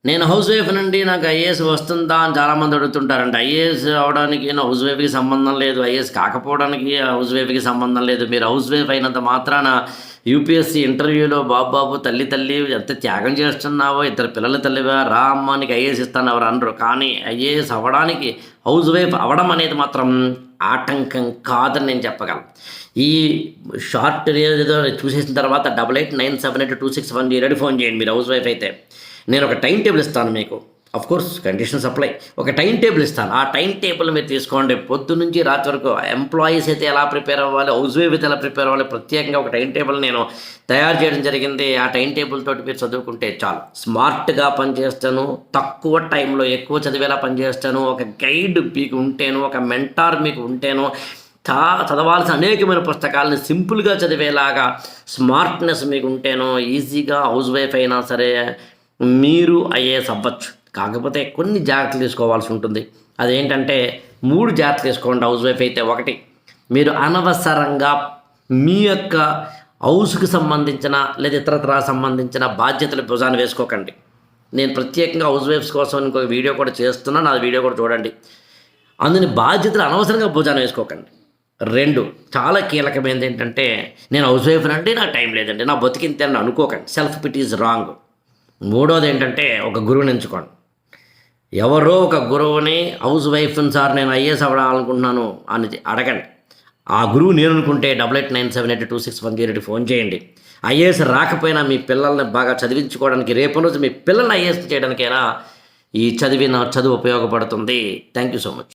నేను హౌస్ వైఫ్‌నండి. నాకు ఐఏఎస్ వస్తుందా అని చాలామంది అడుగుతుంటారండి. ఐఏఎస్ అవ్వడానికి హౌస్ వైఫ్‌కి సంబంధం లేదు. ఐఏఎస్ కాకపోవడానికి హౌస్ వైఫ్‌కి సంబంధం లేదు. మీరు హౌస్ వైఫ్ అయినంత మాత్రాన యూపీఎస్‌సీ ఇంటర్వ్యూలో బాబు బాబు, తల్లి తల్లి ఎంత త్యాగం చేస్తున్నావో, ఇద్దరు పిల్లల తల్లివా, రా అమ్మ నీకు ఐఏఎస్ ఇస్తాను ఎవరు అనరు. కానీ ఐఏఎస్ అవ్వడానికి హౌస్ వైఫ్ అవ్వడం అనేది మాత్రం ఆటంకం కాదని నేను చెప్పగలను. ఈ షార్ట్ ఏదో చూసేసిన తర్వాత 88978261 ఫోన్ చేయండి మీరు హౌస్ వైఫ్ అయితే. నేను ఒక టైం టేబుల్ ఇస్తాను మీకు. Course conditions apply. ఒక టైం టేబుల్ ఇస్తాను. ఆ టైం టేబుల్ మీరు తీసుకోండి. పొద్దున్నుంచి రాత్రి వరకు ఎంప్లాయీస్ అయితే ఎలా ప్రిపేర్ అవ్వాలి, హౌస్ వైఫ్ అయితే ఎలా ప్రిపేర్ అవ్వాలి, ప్రత్యేకంగా ఒక టైం టేబుల్ నేను తయారు చేయడం జరిగింది. ఆ టైం టేబుల్ తోటి మీరు చదువుకుంటే చాలు. స్మార్ట్‌గా పనిచేస్తాను. తక్కువ టైంలో ఎక్కువ చదివేలా పనిచేస్తాను. ఒక గైడ్ మీకు ఉంటేను, ఒక మెంటార్ మీకు ఉంటేను, చదవాల్సిన అనేకమైన పుస్తకాలను సింపుల్‌గా చదివేలాగా స్మార్ట్‌నెస్ మీకు ఉంటేనో ఈజీగా హౌస్ వైఫ్ అయినా సరే మీరు ఐఏఎస్ అవ్వచ్చు. కాకపోతే కొన్ని జాగ్రత్తలు తీసుకోవాల్సి ఉంటుంది. అదేంటంటే 3 జాగ్రత్తలు తీసుకోండి హౌస్ వైఫ్ అయితే. ఒకటి, మీరు అనవసరంగా మీ యొక్క హౌస్‌కి సంబంధించిన లేదా ఇతరత్రా సంబంధించిన బాధ్యతలు భుజాన వేసుకోకండి. నేను ప్రత్యేకంగా హౌస్ వైఫ్స్ కోసం ఇంకొక వీడియో కూడా చేస్తున్నాను. ఆ వీడియో కూడా చూడండి. అందుని బాధ్యతలు అనవసరంగా భుజాన వేసుకోకండి. 2, చాలా కీలకమైనది ఏంటంటే, నేను హౌస్ వైఫ్‌నండి నాకు టైం లేదండి, నా బతికింతే అని అనుకోకండి. Self pity is wrong. మూడోది ఏంటంటే, ఒక గురువుని ఎంచుకోండి. ఎవరో ఒక గురువుని హౌస్ వైఫ్‌ని సార్ నేను ఐఏఎస్ అవ్వాలనుకుంటున్నాను అని అడగండి. ఆ గురువు నేను అనుకుంటే 88978261 ఫోన్ చేయండి. ఐఏఎస్ రాకపోయినా మీ పిల్లల్ని బాగా చదివించుకోవడానికి, రేపు రోజు మీ పిల్లల్ని ఐఏఎస్ చేయడానికైనా ఈ చదువు ఉపయోగపడుతుంది. Thank you so much.